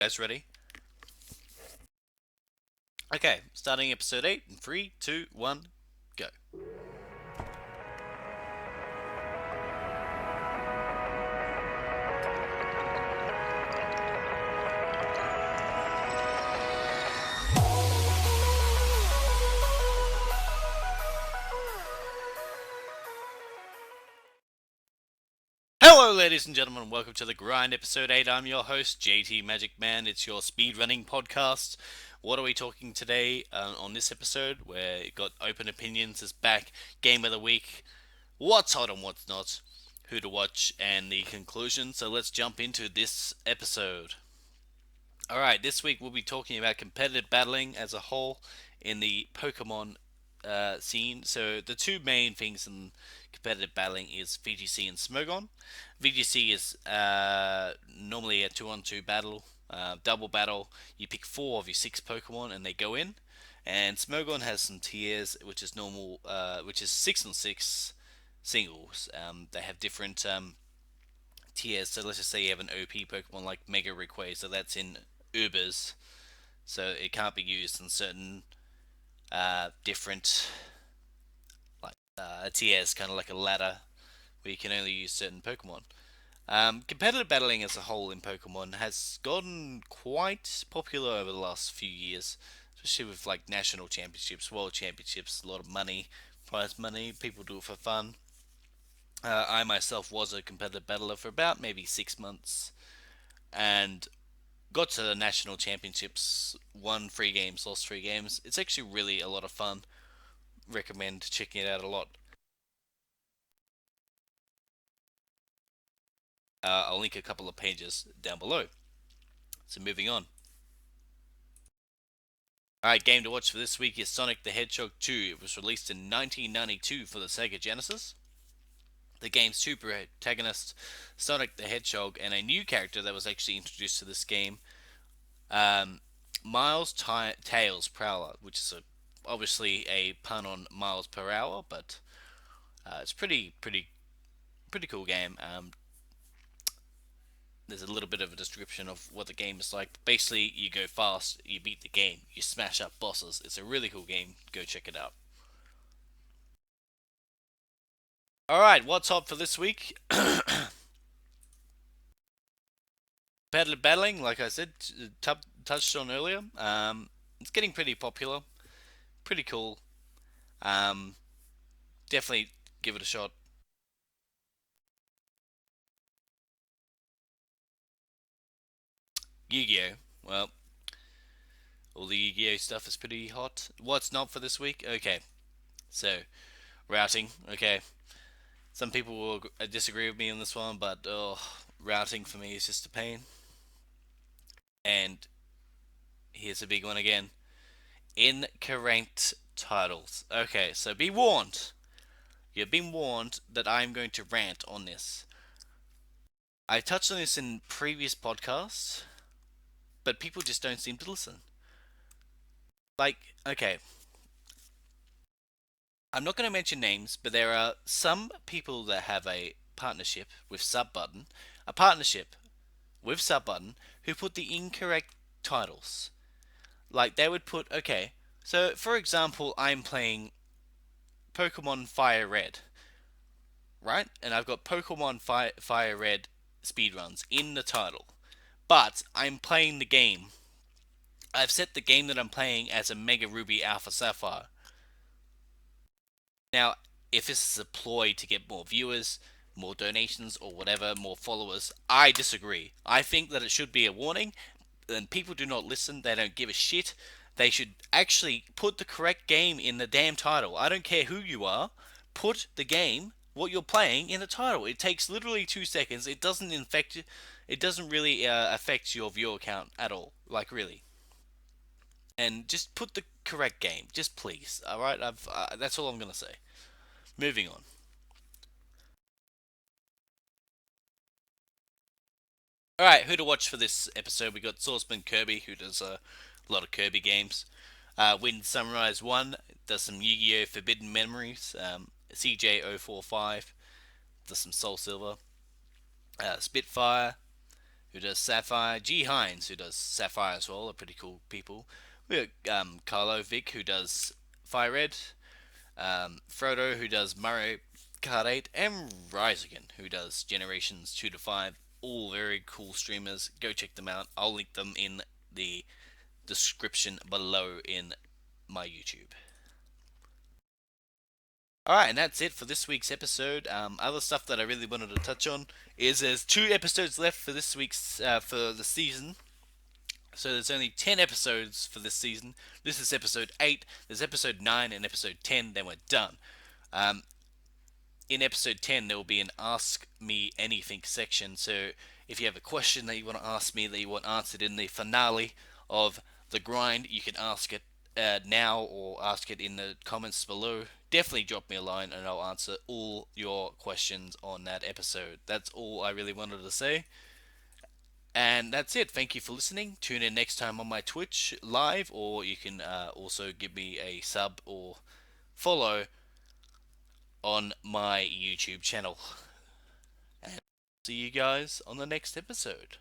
Guys, ready? Okay, starting episode 8 in 3, 2, 1, go. Hello, ladies and gentlemen, welcome to The Grind, episode 8. I'm your host, JT Magic Man. It's your speedrunning podcast. What are we talking today on this episode? Where you got Open Opinions is back, Game of the Week, what's hot and what's not, who to watch, and the conclusion. So let's jump into this episode. Alright, this week we'll be talking about competitive battling as a whole in the Pokemon scene. So the two main things in competitive battling is VGC and Smogon. VGC is normally a 2-on-2 battle, double battle. You pick 4 of your 6 Pokemon and they go in. And Smogon has some tiers, which is normal, which is 6-on-6 singles. They have different tiers. So let's just say you have an OP Pokemon like Mega Rayquaza, so that's in Ubers, so it can't be used in certain different tiers, kind of like a ladder where you can only use certain Pokemon. Competitive battling as a whole in Pokemon has gotten quite popular over the last few years, especially with like national championships, world championships, a lot of money, prize money. People do it for fun. I myself was a competitive battler for about maybe 6 months, and got to the national championships, won 3 games, lost 3 games. It's actually really a lot of fun. Recommend checking it out a lot. I'll link a couple of pages down below. So moving on. Alright, game to watch for this week is Sonic the Hedgehog 2. It was released in 1992 for the Sega Genesis. The game's two protagonists, Sonic the Hedgehog, and a new character that was actually introduced to this game, um, Miles Tails Prowler, which is obviously a pun on miles per hour, but it's pretty cool game. There's a little bit of a description of what the game is like. Basically, you go fast, you beat the game, you smash up bosses. It's a really cool game. Go check it out. All right, what's hot for this week? Competitive battling, like I said, touched on earlier. It's getting pretty popular, pretty cool. Um, Definitely give it a shot. Yu-Gi-Oh! Well, all the Yu-Gi-Oh stuff is pretty hot. What's not for this week? Okay, so routing. Okay, some people will disagree with me on this one, but routing for me is just a pain. And here's a big one again: incorrect titles. Okay, so be warned. You've been warned that I'm going to rant on this. I touched on this in previous podcasts, but people just don't seem to listen. Like, okay, I'm not going to mention names, but there are some people that have a partnership with Subbutton, a partnership with Subbutton, who put the incorrect titles. Like they would put, okay, so for example, I'm playing Pokemon Fire Red, right? And I've got Pokemon Fire Red speedruns in the title, but I'm playing the game. I've set the game that I'm playing as a Mega Ruby Alpha Sapphire. Now, if this is a ploy to get more viewers, more donations, or whatever, more followers, I disagree. I think that it should be a warning, and people do not listen, they don't give a shit. They should actually put the correct game in the damn title. I don't care who you are, put the game, what you're playing, in the title. It takes literally 2 seconds. It doesn't really affect your viewer count at all. Like, really. And just put the correct game. Just please. Alright? That's all I'm going to say. Moving on. Alright, who to watch for this episode? We got Swordsman Kirby, who does a lot of Kirby games. Wind Sunrise 1 does some Yu Gi Oh! Forbidden Memories. CJ045 does some Soul Silver. Spitfire who does Sapphire, G Hines, who does Sapphire as well, are pretty cool people. We got Carlo Vic, who does Fire Red, Frodo, who does Mario Kart 8, and Rise Again, who does Generations 2 to 5. All very cool streamers. Go check them out. I'll link them in the description below in my YouTube. Alright, and that's it for this week's episode. Other stuff that I really wanted to touch on is there's 2 episodes left for this week's for the season. So there's only 10 episodes for this season. This is episode 8. There's episode 9 and episode 10. Then we're done. Um, in episode 10, there will be an Ask Me Anything section. So if you have a question that you want to ask me that you want answered in the finale of The Grind, you can ask it now or ask it in the comments below. Definitely drop me a line and I'll answer all your questions on that episode. That's all I really wanted to say. And that's it. Thank you for listening. Tune in next time on my Twitch live, or you can also give me a sub or follow on my YouTube channel. And see you guys on the next episode.